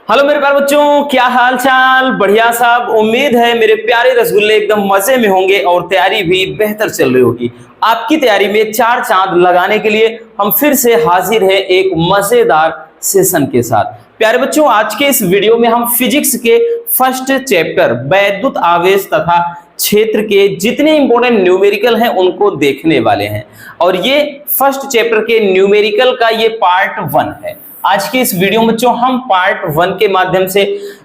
Hello मेरे प्यारे बच्चों, क्या हाल चाल। बढ़िया साहब। उम्मीद है मेरे प्यारे रसगुल्ले एकदम मजे में होंगे और तैयारी भी बेहतर चल रही होगी। आपकी तैयारी में चार चांद लगाने के लिए हम फिर से हाजिर हैं एक मजेदार सेशन के साथ। प्यारे बच्चों, आज के इस वीडियो में हम फिजिक्स के फर्स्ट चैप्टर वैद्युत आवेश तथा क्षेत्र के जितने इंपॉर्टेंट न्यूमेरिकल हैं उनको देखने वाले हैं और ये फर्स्ट चैप्टर के न्यूमेरिकल का ये पार्ट 1 है। आज के इस वीडियो में जो हम पार्ट 1 के माध्यम से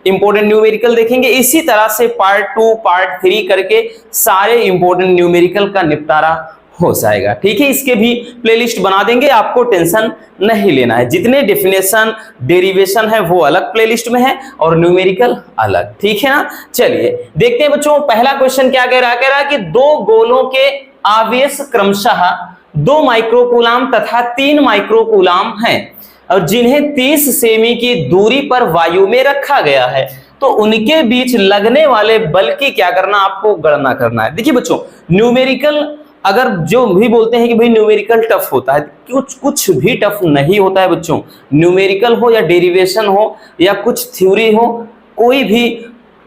इंपॉर्टेंट न्यूमेरिकल देखेंगे, इसी तरह से पार्ट 2 पार्ट 3 करके सारे इंपॉर्टेंट न्यूमेरिकल का निपटारा हो जाएगा। ठीक है, इसके भी प्लेलिस्ट बना देंगे, आपको टेंशन नहीं लेना है। जितने डेफिनेशन डेरिवेशन है वो अलग प्लेलिस्ट में है और न्यूमेरिकल अलग। ठीक है ना। चलिए देखते हैं बच्चों, पहला क्वेश्चन क्या कह रहा है कि दो गोलों के आवेश क्रमशः 2 माइक्रोकूलाम तथा 3 माइक्रोकूलाम हैं और जिन्हें 30 सेमी की दूरी पर वायु में रखा गया है, तो उनके बीच लगने वाले बल की क्या करना, आपको गणना करना है। देखिए बच्चों, न्यूमेरिकल अगर जो भी बोलते हैं कि भाई न्यूमेरिकल टफ होता है, कुछ भी टफ नहीं होता है बच्चों। न्यूमेरिकल हो या डेरिवेशन हो या कुछ थ्योरी हो, कोई भी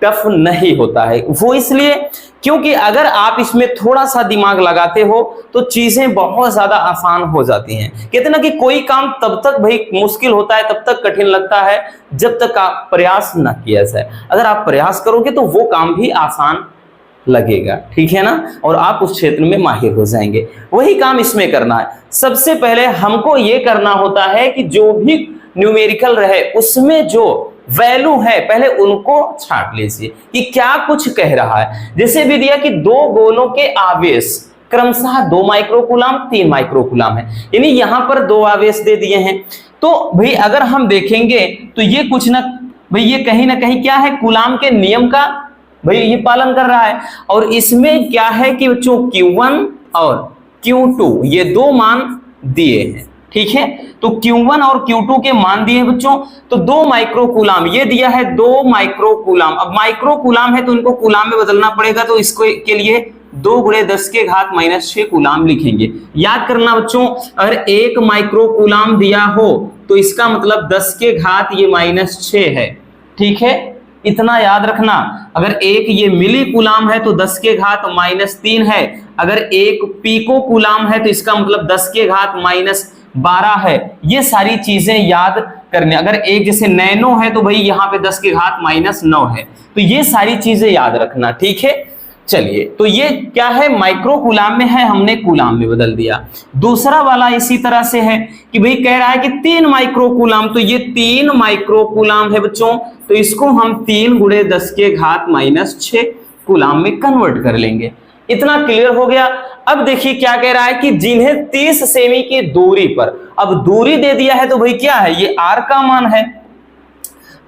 टफ नहीं होता है। वो इसलिए क्योंकि अगर आप इसमें थोड़ा सा दिमाग लगाते हो तो चीजें बहुत ज्यादा आसान हो जाती हैं। कहते ना कि कोई काम तब तक भाई मुश्किल होता है, तब तक कठिन लगता है जब तक आप प्रयास ना किया जाए। अगर आप प्रयास करोगे तो वो काम भी आसान लगेगा। ठीक है ना, और आप उस क्षेत्र में माहिर हो जाएंगे। वही काम इसमें करना है। सबसे पहले हमको ये करना होता है कि जो भी न्यूमेरिकल रहे उसमें जो वैल्यू है पहले उनको छांट लीजिए कि क्या कुछ कह रहा है। जैसे भी दिया कि दो गोलों के आवेश क्रमशः 2 माइक्रोकूलाम 3 माइक्रोकूलाम है, यानी यहां पर 2 आवेश दे दिए हैं। तो भाई अगर हम देखेंगे तो ये कुछ ना भाई ये कहीं ना कहीं क्या है, कूलाम के नियम का भाई ये पालन कर रहा है। और इसमें क्या है कि बच्चों Q1 और Q2 ये 2 मान दिए हैं। ठीक है, तो Q1 और Q2 के मान दिए हैं बच्चों। तो 2 माइक्रोकूलाम ये दिया है, 2 माइक्रोकूलाम। अब माइक्रोकूलाम है तो इनको कूलाम में बदलना पड़ेगा, तो इसको के लिए 2 × 10⁻⁻6 कूलाम लिखेंगे। याद करना बच्चों, अगर 1 माइक्रोकूलाम दिया हो तो इसका मतलब 10⁻⁻6 है। ठीक है, इतना याद रखना। अगर 1 ये मिली कूलाम है तो 10⁻⁻3 है। अगर 1 पीको कूलाम है तो इसका मतलब 10⁻12 है। ये सारी चीजें याद करने। अगर 1 जैसे नैनो है तो भाई यहाँ पे 10⁻9 है। तो ये सारी चीजें याद रखना। ठीक है, चलिए तो ये क्या है, माइक्रो कूलाम में है, हमने कूलाम में बदल दिया। दूसरा वाला इसी तरह से है कि भाई कह रहा है कि 3 माइक्रो कूलाम, तो ये 3 माइक्रो कूलाम है बच्चों, तो इसको हम 3 × 10⁻⁻6 कूलाम में कन्वर्ट कर लेंगे। इतना क्लियर हो गया। अब देखिए क्या कह रहा है कि जिन्हें 30 सेमी की दूरी पर, अब दूरी दे दिया है तो भाई क्या है, ये r का मान है।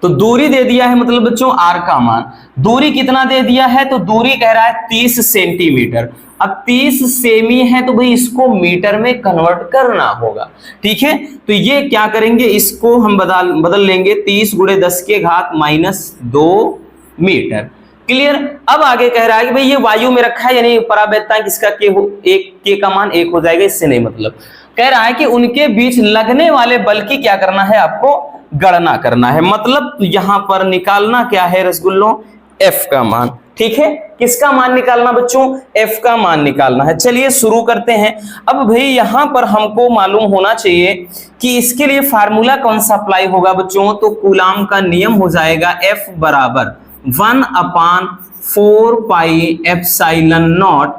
तो दूरी दे दिया है मतलब बच्चों r का मान। दूरी कितना दे दिया है, तो दूरी कह रहा है 30 सेंटीमीटर। अब 30 सेमी है तो भाई इसको मीटर में कन्वर्ट करना होगा। ठीक है, तो ये क्या करेंगे, इसको हम बदल लेंगे 30 × 10⁻⁻2 मीटर। क्लियर। अब आगे कह रहा है कि भाई ये वायु में रखा है, यानी परावैद्युतांक इसका के का मान 1 हो जाएगा। इससे नहीं मतलब, कह रहा है कि उनके बीच लगने वाले बल की क्या करना है, आपको गणना करना है। मतलब यहां पर निकालना क्या है रसगुल्लों, F का मान। ठीक है, किसका मान निकालना बच्चों, F का मान निकालना है। चलिए शुरू करते हैं। अब भाई यहां पर हमको मालूम होना चाहिए कि इसके लिए फार्मूला कौन सा अप्लाई होगा बच्चों, तो कूलाम का नियम हो जाएगा F बराबर 1/4πε0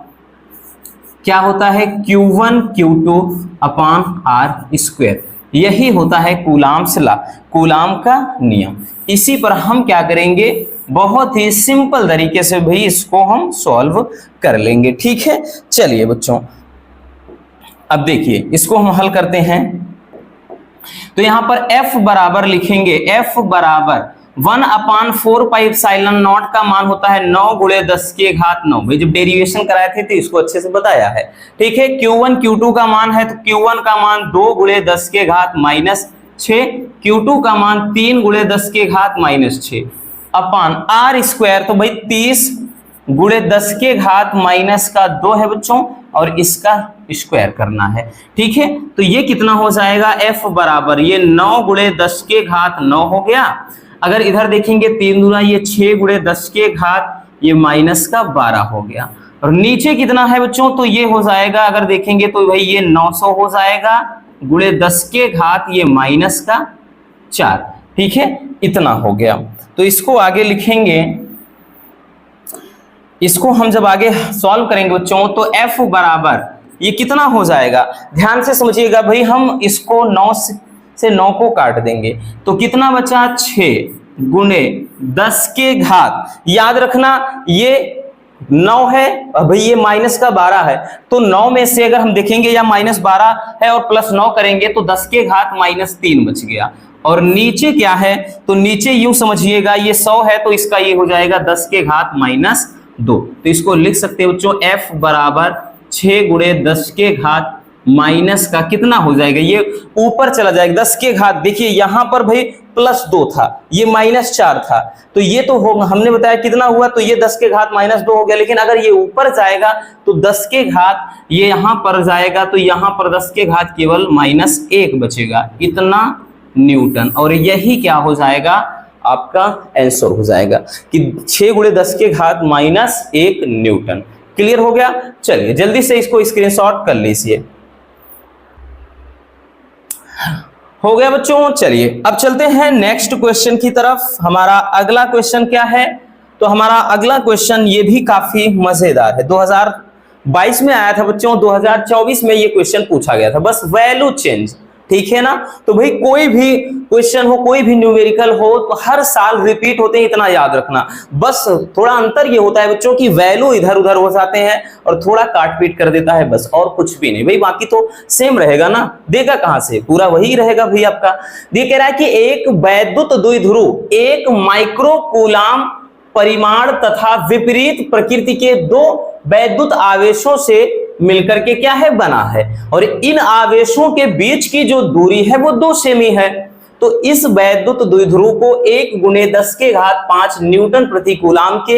क्या होता है, Q1 Q2/r²। यही होता है कूलाम्स लॉ, कूलाम का नियम। इसी पर हम क्या करेंगे, बहुत ही सिंपल तरीके से भाई इसको हम सॉल्व कर लेंगे। ठीक है, चलिए बच्चों अब देखिए इसको हम हल करते हैं। तो यहां पर F बराबर लिखेंगे, F बराबर 1/4πε0 का मान होता है 9 × 10⁻9। भाई जब डेरिवेशन कराए थे तो इसको अच्छे से बताया है। ठीक है, Q1 Q2 का मान है तो Q1 का मान 2 × 10⁻⁻6, Q2 का मान 3 × 10⁻⁻6 अपान r²। तो भाई 30 × 10⁻2 है बच्चों, और इसका स्क्वायर करना है। ठीक है, तो ये कितना हो जाएगा, F बराबर ये 9 × 10⁻9 हो गया। अगर इधर देखेंगे 3 दूना ये 6 गुणे 10 के घात ये -12 हो गया। और नीचे कितना है बच्चों, तो ये हो जाएगा, अगर देखेंगे तो भाई ये 900 हो जाएगा गुणे 10 के घात ये -4। ठीक है, इतना हो गया। तो इसको आगे लिखेंगे, इसको हम जब आगे सॉल्व करेंगे बच्चों तो f बराबर ये कितना हो जाएगा, ध्यान से समझिएगा भाई। हम इसको 9 से 9 को काट देंगे तो कितना बचा, 6 गुणे 10 के घात, याद रखना ये 9 है भाई, ये -12 है, तो 9 में से अगर हम देखेंगे या -12 है और +9 करेंगे तो 10 के घात -3 बच गया। और नीचे क्या है, तो नीचे यूं समझिएगा ये 100 है तो इसका ये हो जाएगा 10 के घात -2। तो इसको लिख सकते हैं बच्चों f बराबर 6 गुणे 10 के घात माइनस का कितना हो जाएगा, ये ऊपर चला जाएगा 10 के घात, देखिए यहां पर भाई +2 था, ये -4 था, तो ये तो होगा, हमने बताया कितना हुआ, तो ये 10 के घात -2 हो गया। लेकिन अगर ये ऊपर जाएगा तो 10 के घात ये यहां पर जाएगा तो यहां पर 10 के घात केवल -1 बचेगा, इतना न्यूटन। और यही क्या हो जाएगा, आपका आंसर हो जाएगा कि 6 गुणे 10 के घात -1 न्यूटन। क्लियर हो गया। चलिए जल्दी से इसको स्क्रीनशॉट कर लीजिए। हो गया बच्चों। चलिए अब चलते हैं नेक्स्ट क्वेश्चन की तरफ। हमारा अगला क्वेश्चन क्या है, तो हमारा अगला क्वेश्चन ये भी काफी मजेदार है। 2022 में आया था बच्चों, 2024 में ये क्वेश्चन पूछा गया था, बस वैल्यू चेंज, ठीक है ना। तो भाई कोई भी क्वेश्चन हो, कोई भी न्यूमेरिकल हो, तो हर साल रिपीट होते हैं, इतना याद रखना। बस थोड़ा अंतर ये होता है बच्चों की वैल्यू इधर उधर हो जाते हैं और थोड़ा काट पीट कर देता है, बस और कुछ भी नहीं भाई, बाकी तो सेम रहेगा ना, देगा कहां से, पूरा वही रहेगा भाई आपका। ये कह रहा है कि एक वैद्युत द्विध्रुव एक माइक्रोकूलाम परिमाण तथा विपरीत प्रकृति के 2 वैद्युत आवेशों से मिलकर के क्या है, बना है, और इन आवेशों के बीच की जो दूरी है वो 2 सेमी है। तो इस वैद्युत द्विध्रुव को 1 गुणे 10 के घात 5 न्यूटन प्रति कूलाम के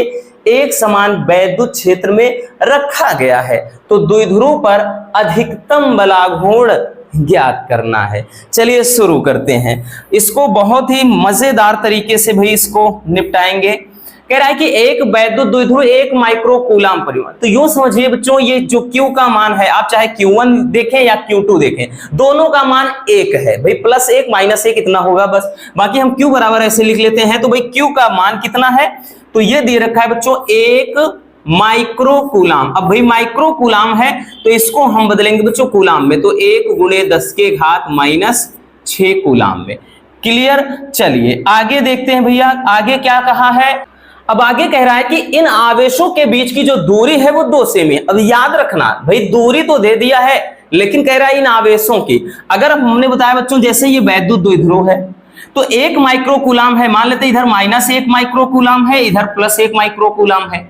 एक समान वैद्युत क्षेत्र में रखा गया है। तो द्विध्रुव पर अधिकतम बलाघूर्ण ज्ञात करना है। चलिए शुरू करते हैं, इसको बहुत ही मजेदार तरीके से भाई इसको निपटाएंगे। कह रहा है कि एक वैद्युत द्विध्रुव 1 माइक्रोकूलाम परिमाण, तो यूं समझिए बच्चों, ये जो Q का मान है, आप चाहे Q1 देखें या Q2 देखें, दोनों का मान 1 है भाई, +1 -1 इतना होगा बस। बाकी हम Q बराबर ऐसे लिख लेते हैं। तो भाई Q का मान कितना है, तो ये दे रखा है बच्चों 1 माइक्रोकूलाम। अब भाई माइक्रोकूलाम है तो इसको हम बदलेंगे बच्चों कूलाम में, तो 1 गुणे 10 के घात -6 कूलाम में। क्लियर। चलिए आगे देखते हैं भैया, आगे क्या कहा है। अब आगे कह रहा है कि इन आवेशों के बीच की जो दूरी है वो 2 सेमी है। अब याद रखना भाई, दूरी तो दे दिया है, लेकिन कह रहा है इन आवेशों की, अगर हमने बताया बच्चों जैसे ये वैद्युत द्विध्रुव है तो 1 माइक्रोकूलाम है, मान लेते इधर -1 माइक्रोकूलाम है, इधर +1 माइक्रोकूलाम है,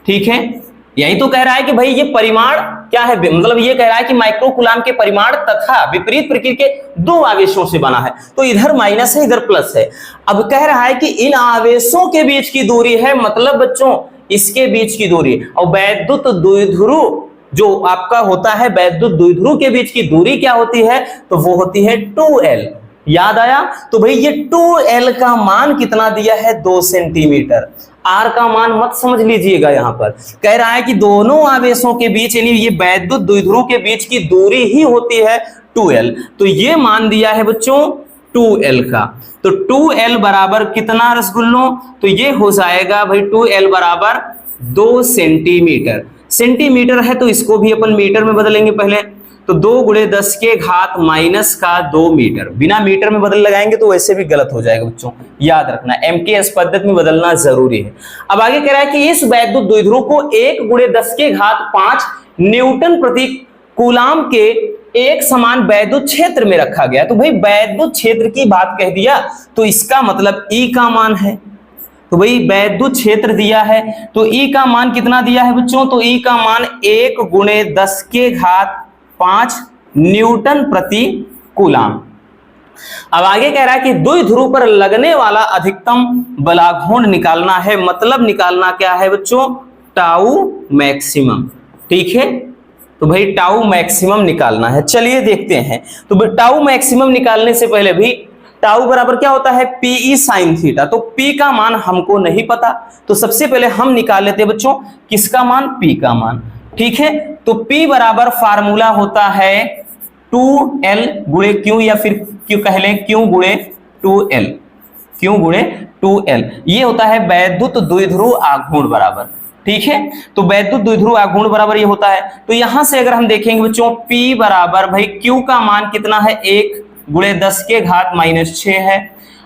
ठीक है। यही तो कह रहा है कि भाई ये परिमाण क्या है, मतलब ये कह रहा है कि माइक्रोकूलाम के परिमाण तथा विपरीत प्रकृति के 2 आवेशों से बना है, तो इधर माइनस है इधर प्लस है। अब कह रहा है कि इन आवेशों के बीच की दूरी है, मतलब बच्चों इसके बीच की दूरी, और वैद्युत द्विध्रुव जो आपका होता है, वैद्युत द्विध्रुव के बीच की दूरी क्या होती है, तो वो होती है 2L। याद आया। तो भाई ये 2L का मान कितना दिया है, 2 सेंटीमीटर। R का मान मत समझ लीजिएगा, यहां पर कह रहा है कि दोनों आवेशों के बीच यानी ये वैद्युत द्विध्रुव के बीच की दूरी ही होती है 2L। तो ये मान दिया है बच्चों 2L का। तो 2L बराबर कितना रसगुल्लों, तो ये हो जाएगा भाई 2L बराबर 2 सेंटीमीटर। सेंटीमीटर है तो इसको भी अपन मीटर में बदलेंगे पहले, तो 2 गुणे 10 के घात -2 मीटर। बिना मीटर में बदल लगाएंगे तो वैसे भी गलत हो जाएगा बच्चों, याद रखना MKS पद्धति में बदलना जरूरी है। अब आगे कह रहा है कि इस वैद्युत द्विध्रुव को 1 गुणे 10 के घात 5 न्यूटन प्रति कूलाम के एक समान वैद्युत क्षेत्र में रखा गया। तो भाई वैद्युत क्षेत्र की बात कह दिया तो इसका मतलब E का मान है। तो भाई वैद्युत क्षेत्र दिया है तो E का मान कितना दिया है बच्चों, तो E का मान 1 गुणे 10 के घात 5 न्यूटन प्रति कूलाम। अब आगे कह रहा है कि द्विध्रुव पर लगने वाला अधिकतम बलाघूर्ण निकालना है, मतलब निकालना क्या है बच्चों, टाउ मैक्सिमम, ठीक है। तो भाई टाउ मैक्सिमम निकालना है। चलिए देखते हैं। तो टाउ मैक्सिमम निकालने से पहले भी टाउ बराबर क्या होता है, पीई साइन थीटा। तो पी का मान हमको नहीं पता, तो सबसे पहले हम निकाल लेते हैं बच्चों किसका मान, पी का मान। ठीक है, तो पी बराबर फार्मूला होता है 2l गुणे क्यू, या फिर क्यों कह लें क्यू गुणे 2l, क्यू गुणे 2l। ये होता है वैद्युत द्विध्रुव आघूर्ण बराबर। ठीक है, तो वैद्युत द्विध्रुव आघूर्ण बराबर ये होता है। तो यहां से अगर हम देखेंगे बच्चों P बराबर भाई Q का मान कितना है, 1 गुणे 10 के घात -6 है।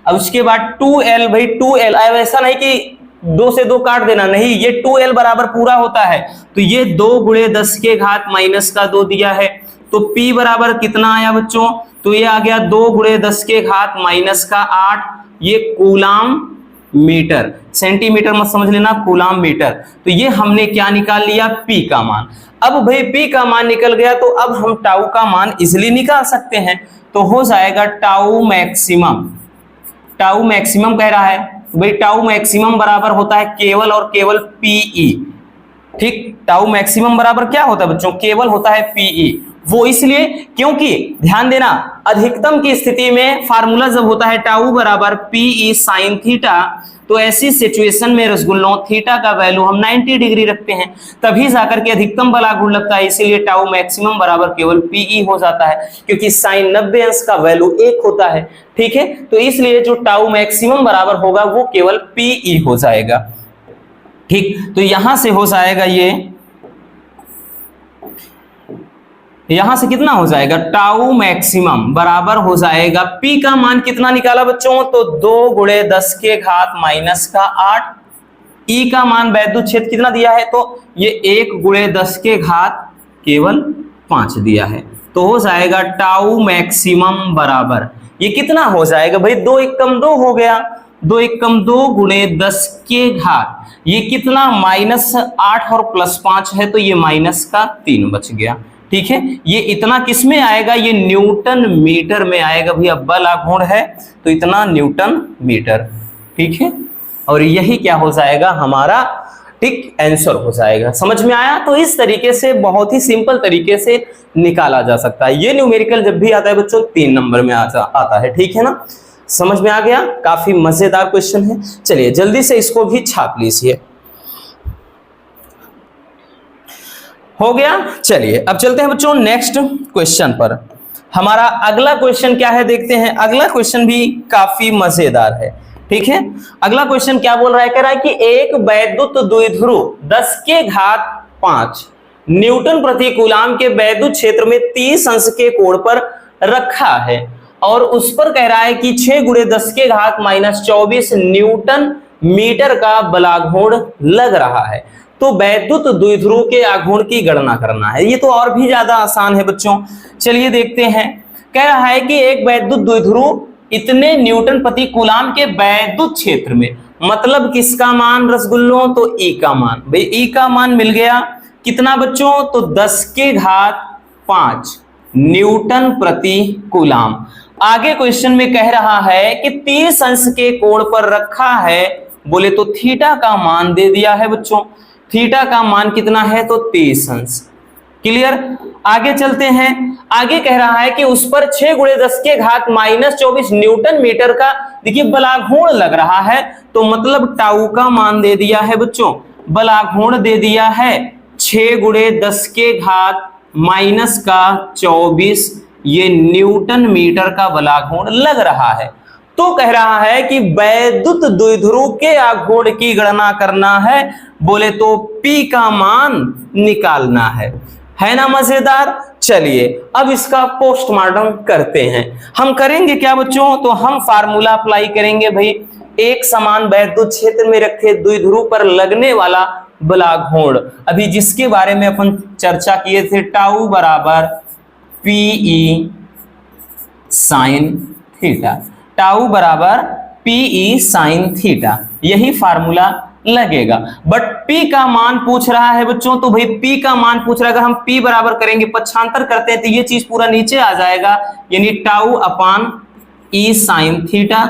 अब उसके बाद 2l, भाई 2l, अब ऐसा नहीं कि 2 से 2 काट देना, नहीं, ये 2l बराबर पूरा होता है। तो ये 2 गुणे 10 के घात -2 दिया है। तो P बराबर कितना आया बच्चों, तो ये आ गया 2 गुणे 10 के घात -8, ये कूलाम मीटर, सेंटीमीटर मत समझ लेना, कूलाम मीटर। तो ये हमने क्या निकाल लिया, P का मान। अब भाई P का मान निकल गया, तो अब हम टाउ का मान इजिली निकाल सकते हैं। तो हो जाएगा टाउ मैक्सिमम, टाउ मैक्सिमम कह रहा है भाई, टाउ मैक्सिमम बराबर होता है केवल और केवल PE। ठीक, टाउ मैक्सिमम बराबर क्या होता है बच्चों, केवल होता है PE। वो इसलिए क्योंकि ध्यान देना, अधिकतम की स्थिति में फार्मूला जब होता है टाउ बराबर PE साइन थीटा, तो ऐसी सिचुएशन में रसगुल्लों थीटा का वैल्यू हम 90 डिग्री रखते हैं, तभी जाकर के अधिकतम बल आघूर्ण लगता है। इसीलिए टाउ मैक्सिमम बराबर केवल PE हो जाता है, क्योंकि साइन 90 अंश का वैल्यू 1 होता है। ठीक है, तो इसलिए जो टाउ मैक्सिमम बराबर होगा वो केवल PE हो जाएगा। ठीक, तो यहां से हो जाएगा ये, यहां से कितना हो जाएगा, टाउ मैक्सिमम बराबर हो जाएगा, P का मान कितना निकाला बच्चों, तो 2 गुणे 10 के घात -8। E का मान वैद्युत क्षेत्र कितना दिया है, तो ये 1 गुणे 10 के घात केवल 5 दिया है। तो हो जाएगा टाउ मैक्सिमम बराबर, ये कितना हो जाएगा भाई, 2 एकम 2 हो गया, 2 एकम 2 गुणे 10 के घात, ये कितना -8 और +5 है, तो ये -3 बच गया। ठीक है, ये इतना किस में आएगा, ये न्यूटन मीटर में आएगा। भैया बल आघूर्ण है तो इतना न्यूटन मीटर। ठीक है, और यही क्या हो जाएगा हमारा, ठीक, आंसर हो जाएगा। समझ में आया? तो इस तरीके से बहुत ही सिंपल तरीके से निकाला जा सकता है। ये न्यूमेरिकल जब भी आता है बच्चों 3 नंबर में आता है। ठीक है ना, समझ में आ गया? काफी मजेदार क्वेश्चन है। चलिए जल्दी से इसको भी छाप लीजिए। हो गया। चलिए अब चलते हैं बच्चों नेक्स्ट क्वेश्चन पर। हमारा अगला क्वेश्चन क्या है देखते हैं। अगला क्वेश्चन भी काफी मजेदार है। ठीक है, अगला क्वेश्चन क्या बोल रहा है, कह रहा है कि एक वैद्युत द्विध्रुव 10 के घात 5 न्यूटन प्रति कूलाम के वैद्युत क्षेत्र में 30 अंश के कोण पर रखा है और उस पर कह रहा है कि 6 गुणे 10 के घात -24 न्यूटन मीटर का बलाघूर्ण लग रहा है। तो वैद्युत द्विध्रुव के आघूर्ण की गणना करना है। ये तो और भी ज्यादा आसान है बच्चों। चलिए देखते हैं। कह रहा है कि एक वैद्युत द्विध्रुव इतने न्यूटन प्रति कूलाम के वैद्युत क्षेत्र में, मतलब किसका मान रसगुल्लों, तो ई का मान। भाई ई का मान मिल गया कितना बच्चों, तो 10 के घात 5 न्यूटन प्रति कूलाम। आगे क्वेश्चन में कह रहा है कि 30 अंश के कोण पर रखा है, बोले तो थीटा का मान दे दिया है बच्चों। थीटा का मान कितना है, तो 30 अंश। क्लियर। आगे चलते हैं। आगे कह रहा है कि उस पर 6 गुणे 10 के घात -24 न्यूटन मीटर का देखिए बलाघूर्ण लग रहा है। तो मतलब टाउ का मान दे दिया है बच्चों, बलाघूर्ण दे दिया है 6 गुणे 10 के घात -24, ये न्यूटन मीटर का बलाघूर्ण लग रहा है। तो कह रहा है कि वैद्युत द्विध्रुव के आघूर्ण की गणना करना है, बोले तो P का मान निकालना है ना मजेदार। चलिए अब इसका पोस्टमार्टम करते हैं। हम करेंगे क्या बच्चों, तो हम फार्मूला अप्लाई करेंगे। भाई एक समान वैद्युत क्षेत्र में रखे द्विध्रुव पर लगने वाला बलाघूर्ण, अभी जिसके बारे में अपन चर्चा किए थे, टाउ बराबर PE साइन थीटा। टाउ बराबर PE साइन थीटा, यही फार्मूला लगेगा। बट P का मान पूछ रहा है बच्चों, तो भाई P का मान पूछ रहा है। अगर हम P बराबर करेंगे, पक्षांतर करते हैं, तो ये चीज पूरा नीचे आ जाएगा, यानी टाउ अपान E साइन थीटा,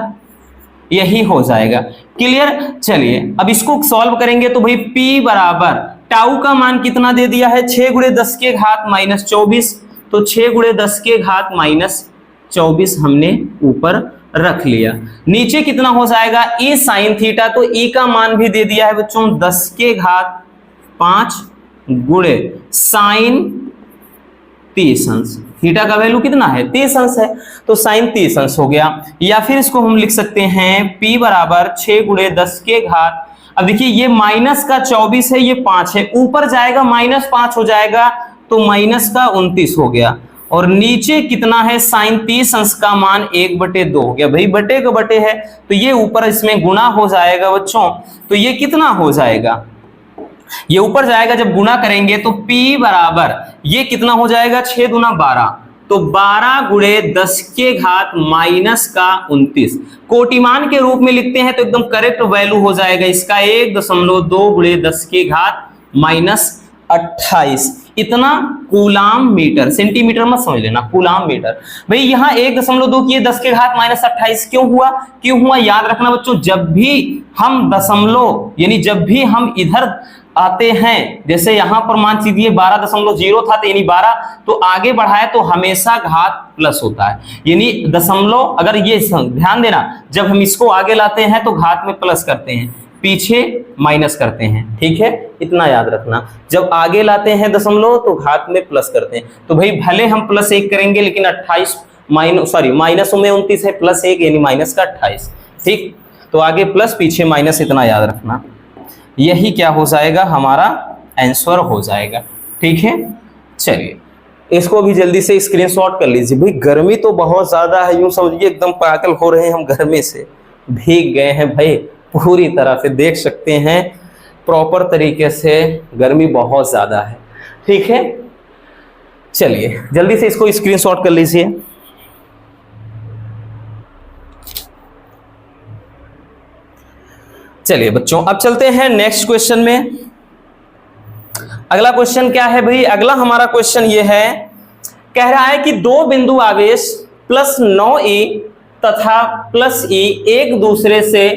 यही हो जाएगा। क्लियर। चलिए अब इसको सॉल्व करेंगे, तो भाई P बराबर टाउ का मान कितना दे दिया है, 6 गुणे 10 के घात -24। तो 6 गुणे 10 के घात -24 हमने ऊपर रख लिया। नीचे कितना हो जाएगा e साइन थीटा, तो e का मान भी दे दिया है बच्चों 10 के घात 5 गुणे साइन 30 अंश। थीटा का वैल्यू कितना है 30 अंश है, तो साइन 30 अंश हो गया। या फिर इसको हम लिख सकते हैं p बराबर 6 गुणे 10 के घात, अब देखिए ये माइनस का 24 है, ये 5 है, ऊपर जाएगा -5 हो जाएगा, तो माइनस का 29 हो गया। और नीचे कितना है साइन 30 अंश का मान 1/2 हो गया। भाई बटे का बटे है, तो ये ऊपर इसमें गुना हो जाएगा बच्चों, तो ये कितना हो जाएगा, ये ऊपर जाएगा जब गुना करेंगे तो p बराबर ये कितना हो जाएगा 6 दूना 12, तो 12 गुणे 10 के घात माइनस का 29। कोटिमान के रूप में लिखते हैं तो एकदम करेक्ट वैल्यू हो जाएगा इसका 1.2 गुणे 10 के घात माइनस 28। इतना कूलाम मीटर, सेंटीमीटर मत समझ लेना, कूलाम मीटर। भाई यहाँ 1.2 किए 10 के घात माइनस 28 क्यों हुआ याद रखना बच्चों, जब भी हम दशमलव यानी जब भी हम इधर आते हैं, जैसे यहां पर मान लीजिए 12.0 था, तो यानी 12 तो आगे बढ़ाए तो हमेशा घात प्लस होता है, यानी दशमलव, अगर ये ध्यान देना जब हम इसको आगे लाते हैं तो घात में प्लस करते हैं, पीछे माइनस करते हैं, ठीक है, इतना याद रखना। जब आगे लाते हैं दशमलव तो घात में प्लस करते हैं। तो भाई भले हम +1 करेंगे, लेकिन 28 माइनस में 29 है, +1 यानी माइनस का 28, ठीक। तो आगे प्लस पीछे माइनस, इतना याद रखना। यही क्या हो जाएगा हमारा आंसर हो जाएगा, ठीक है। चलिए इसको भी जल्दी से स्क्रीनशॉट कर लीजिए। भाई गर्मी तो बहुत ज्यादा है, यूं समझिए एकदम पागल हो रहे हैं हम, गर्मी से भीग गए हैं भाई पूरी तरह से, देख सकते हैं प्रॉपर तरीके से गर्मी बहुत ज्यादा है, ठीक है। चलिए जल्दी से इसको स्क्रीनशॉट कर लीजिए। चलिए बच्चों अब चलते हैं नेक्स्ट क्वेश्चन में। अगला क्वेश्चन क्या है भाई, अगला हमारा क्वेश्चन ये है, कह रहा है कि दो बिंदु आवेश +9e तथा +e एक दूसरे से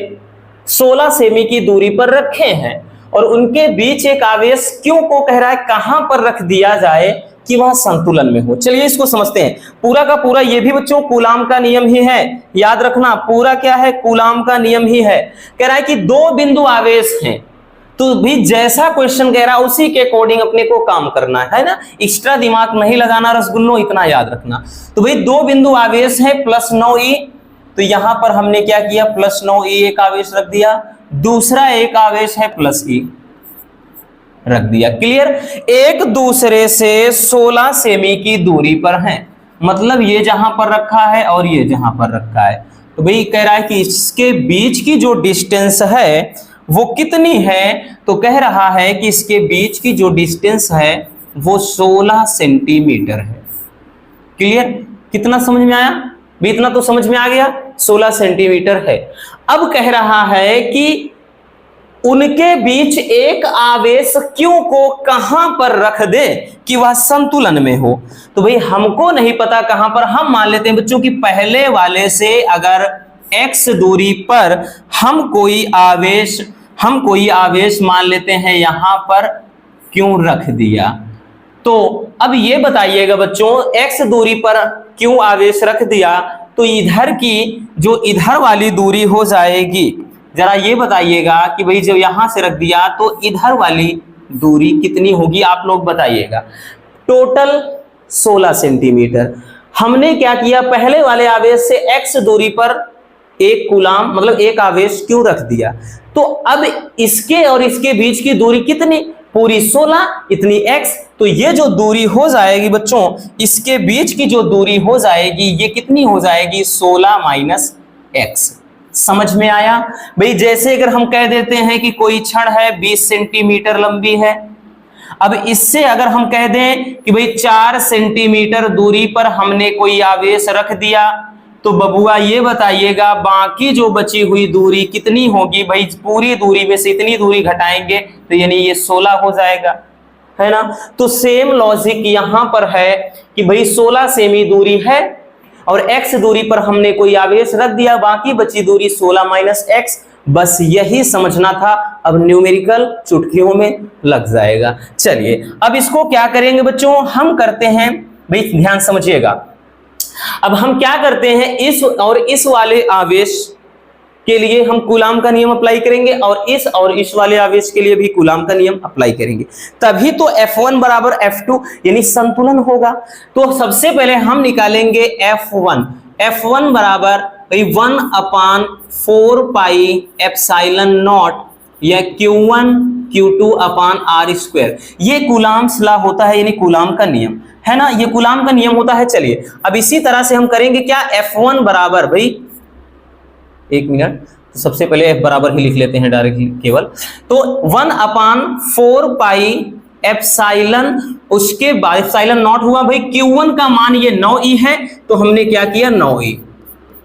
16 सेमी की दूरी पर रखे हैं और उनके बीच एक आवेश Q को कह रहा है कहां पर रख दिया जाए कि वह संतुलन में हो। चलिए इसको समझते हैं। पूरा का पूरा ये भी बच्चों कूलाम का नियम ही है, याद रखना पूरा क्या है कूलाम का नियम ही है। कह रहा है कि दो बिंदु आवेश हैं, तो भी जैसा क्वेश्चन कह रहा है उसी के अकॉर्डिंग अपने को काम करना है ना, एक्स्ट्रा दिमाग नहीं लगाना रसगुल्लो, इतना याद रखना। तो भाई दो बिंदु आवेश है +9e, तो यहां पर हमने क्या किया +9e एक आवेश रख दिया, दूसरा एक आवेश है +e रख दिया। क्लियर, एक दूसरे से 16 सेमी की दूरी पर हैं, मतलब ये जहां पर रखा है और ये जहां पर रखा है। तो भाई कह रहा है कि इसके बीच की जो डिस्टेंस है वो कितनी है, तो कह रहा है कि इसके बीच की जो डिस्टेंस है वो 16 सेंटीमीटर है। क्लियर, कितना समझ में आया, भी इतना तो समझ में आ गया, 16 सेंटीमीटर है। अब कह रहा है कि उनके बीच एक आवेश Q को कहां पर रख दे कि वह संतुलन में हो। तो भाई हमको नहीं पता कहां पर, हम मान लेते हैं बच्चों कि पहले वाले से अगर x दूरी पर हम कोई आवेश मान लेते हैं यहां पर क्यों रख दिया। तो अब ये बताइएगा बच्चों x दूरी पर क्यों आवेश रख दिया, तो इधर की जो इधर वाली दूरी हो जाएगी, जरा ये बताइएगा कि भाई जब यहां से रख दिया तो इधर वाली दूरी कितनी होगी, आप लोग बताइएगा। Total 16 centimetre. हमने क्या किया, पहले वाले आवेश से x दूरी पर एक कूलाम मतलब एक आवेश क्यों रख दिया, तो अब इसके और इसके बीच की दूरी कितनी, पूरी 16, इतनी x, तो ये जो दूरी हो जाएगी बच्चों, इसके बीच की जो दूरी हो जाएगी ये कितनी हो जाएगी 16 माइनस x। समझ में आया भाई। जैसे अगर हम कह देते हैं कि कोई छड़ है 20 सेंटीमीटर लंबी है, अब इससे अगर हम कह दें कि भाई 4 सेंटीमीटर दूरी पर हमने कोई आवेश रख दिया, तो बबुआ ये बताइएगा बाकी जो बची हुई दूरी कितनी होगी। भाई पूरी दूरी में से इतनी दूरी घटाएंगे तो यानी ये 16 हो जाएगा, है ना। तो सेम लॉजिक यहां पर है कि भाई 16 सेमी दूरी है और x दूरी पर हमने कोई आवेश रख दिया, बाकी बची दूरी 16 माइनस x, बस यही समझना था। अब न्यूमेरिकल चुटकियों में लग जाएगा। चलिए अब इसको क्या करेंगे बच्चों, हम करते हैं, भाई ध्यान समझिएगा, अब हम क्या करते हैं, इस और इस वाले आवेश के लिए हम कूलाम का नियम अप्लाई करेंगे और इस वाले आवेश के लिए भी कूलाम का नियम अप्लाई करेंगे, तभी तो F1 बराबर F2 यानी संतुलन होगा। तो सबसे पहले हम निकालेंगे F1 बराबर 1/4 पाई एप्सिलॉन नॉट या Q1 Q2 अपान R स्क्वायर। ये कूलाम्स लॉ होता है, यानी कूलाम का नियम है ना, ये कूलाम का नियम होता है। चलिए अब इसी तरह से हम करेंगे क्या, F1 बराबर, भाई एक मिनट, तो सबसे पहले F बराबर ही लिख लेते हैं डायरेक्टली केवल। तो 1/4 पाई एप्सिलॉन, उसके बाद एप्सिलॉन नॉट हुआ, भाई Q1 का मान ये 9e है तो हमने क्या किया 9e,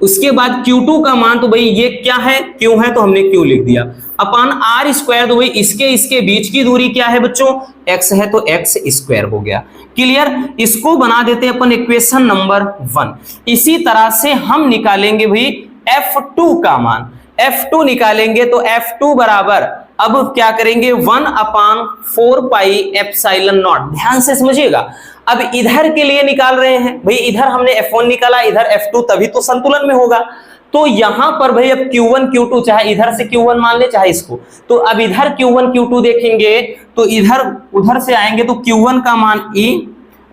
उसके बाद Q2 का मान तो भाई ये क्या है Q है तो हमने Q लिख दिया, अपान R स्क्वायर, तो भाई इसके बीच की दूरी क्या है बच्चों x है तो x स्क्वायर हो गया। क्लियर, इसको बना देते हैं अपन इक्वेशन नंबर 1। इसी तरह से हम निकालेंगे भाई F2 का मान, F2 निकालेंगे तो F2 बराबर, अब क्या करेंगे 1/4 पाई एप्सिलॉन नॉट। ध्यान से समझिएगा, अब इधर के लिए निकाल रहे हैं भाई, इधर हमने F1 निकाला, इधर F2, तभी तो संतुलन में होगा। तो यहां पर भाई अब Q1 Q2, चाहे इधर से Q1 मान ले चाहे इसको, तो अब इधर Q1 Q2 देखेंगे तो इधर उधर से आएंगे तो Q1 का मान E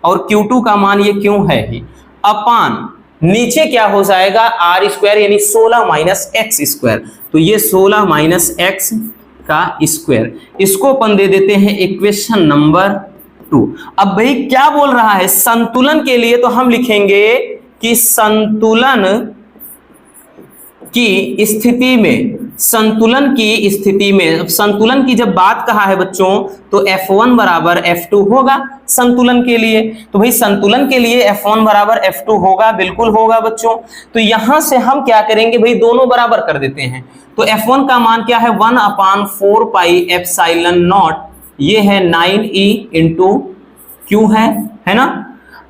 और Q2 का मान ये क्यों है ही, अपान नीचे क्या हो जाएगा R स्क्वायर यानी 16 माइनस एक्स स्क्वायर, तो ये 16 माइनस एक्स का स्क्वायर, इसको अपन दे देते हैं इक्वेशन नंबर 2। अब भाई क्या बोल रहा है, संतुलन के लिए तो हम लिखेंगे कि संतुलन की स्थिति में, संतुलन की जब बात कहा है बच्चों तो F1 बराबर F2 होगा संतुलन के लिए। तो भाई संतुलन के लिए F1 बराबर F2 होगा, बिल्कुल होगा बच्चों। तो यहां से हम क्या करेंगे भाई, दोनों बराबर कर देते हैं। तो F1 का मान क्या है 1/4 पाई एप्सिलॉन नॉट, ये है 9e इंटू Q है ना,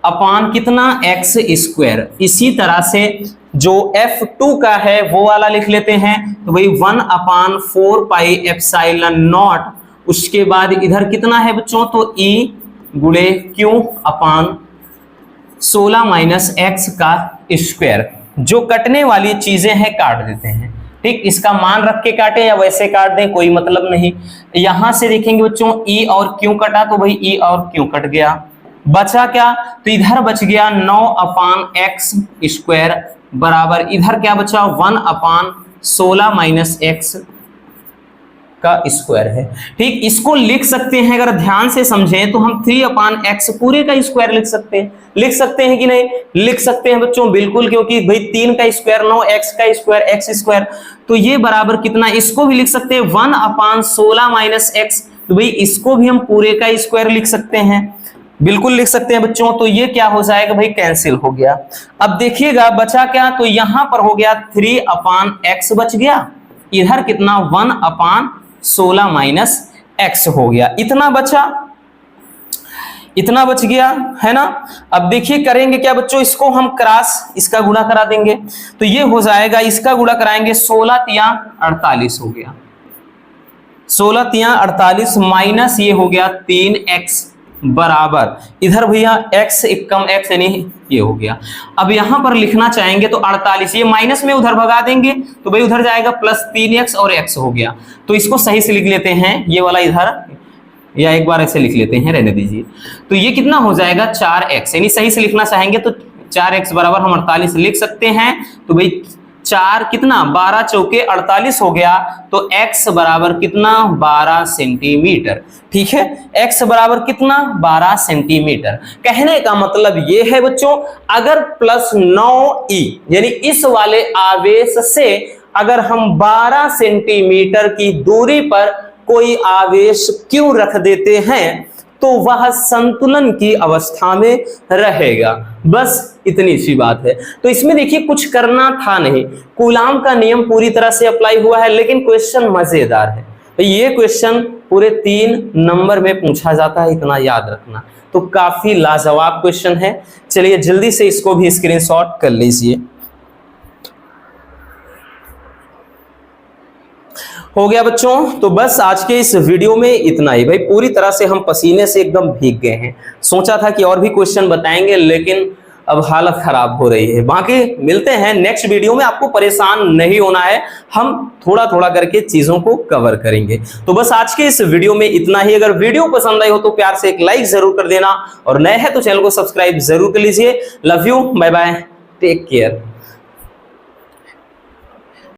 अपान कितना x स्क्वायर। इसी तरह से जो F2 का है वो वाला लिख लेते हैं, तो भाई 1/4 पाई एप्सिलॉन नॉट, उसके बाद इधर कितना है बच्चों तो E गुणे Q अपान 16 माइनस x का स्क्वायर। जो कटने वाली चीजें हैं काट देते हैं, ठीक, इसका मान रख के काटे या वैसे काट दें कोई मतलब नहीं। यहां से देखेंगे बच्चों E और Q कटा, तो भाई E और Q कट गया, बचा क्या, तो इधर बच गया 9/x स्क्वायर बराबर, इधर क्या बचा 1/16 माइनस x का स्क्वायर है। ठीक, इसको लिख सकते हैं, अगर ध्यान से समझें तो हम 3/x पूरे का स्क्वायर लिख सकते हैं कि नहीं, लिख सकते हैं बच्चों, बिल्कुल, क्योंकि भाई 3 का स्क्वायर 9, x का स्क्वायर x स्क्वायर, तो ये बराबर कितना, इसको भी लिख सकते हैं 1/16 माइनस x, तो भाई इसको भी हम पूरे का स्क्वायर लिख सकते हैं, बिल्कुल लिख सकते हैं बच्चों। तो ये क्या हो जाएगा भाई, कैंसिल हो गया। अब देखिएगा बचा क्या, तो यहां पर हो गया 3/x बच गया, इधर कितना 1/16 माइनस x हो गया, इतना बच गया है ना। अब देखिए करेंगे क्या बच्चों, इसको हम क्रॉस इसका गुणा करा देंगे, तो ये हो जाएगा, इसका गुणा कराएंगे 16 तिया 48 हो गया, 16 तिया 48 माइनस ये हो गया 3x बराबर, इधर भैया x कम x यानी ये हो गया। अब यहां पर लिखना चाहेंगे तो 48, ये माइनस में उधर भगा देंगे तो भाई उधर जाएगा प्लस 3x और x हो गया। तो इसको सही से लिख लेते हैं, ये वाला इधर, या एक बार ऐसे लिख लेते हैं, रहने दीजिए। तो ये कितना हो जाएगा 4x, यानी सही से लिखना चाहेंगे तो 4x बराबर हम 48 लिख सकते हैं। तो भाई 4 कितना 12 चौके 48 हो गया, तो x बराबर कितना 12 सेंटीमीटर। ठीक है, x बराबर कितना 12 सेंटीमीटर। कहने का मतलब ये है बच्चों, अगर प्लस 9e यानी इस वाले आवेश से अगर हम 12 सेंटीमीटर की दूरी पर कोई आवेश क्यों रख देते हैं तो वह संतुलन की अवस्था में रहेगा। बस इतनी सी बात है। तो इसमें देखिए कुछ करना था नहीं, कूलाम का नियम पूरी तरह से अप्लाई हुआ है, लेकिन क्वेश्चन मजेदार है। ये क्वेश्चन पूरे 3 नंबर में पूछा जाता है, इतना याद रखना। तो काफी लाजवाब क्वेश्चन है। चलिए जल्दी से इसको भी स्क्रीनशॉट कर लीजिए। हो गया बच्चों, तो बस आज के इस वीडियो में इतना ही। भाई पूरी तरह से हम पसीने से एकदम भीग गए हैं। सोचा था कि और भी क्वेश्चन बताएंगे, लेकिन अब हालत खराब हो रही है। बाकी मिलते हैं नेक्स्ट वीडियो में, आपको परेशान नहीं होना है, हम थोड़ा थोड़ा करके चीजों को कवर करेंगे। तो बस आज के इस वीडियो में इतना ही। अगर वीडियो पसंद आई हो तो प्यार से एक लाइक जरूर कर देना, और नए हैं तो चैनल को सब्सक्राइब जरूर कर लीजिए। Love you, bye bye, take care.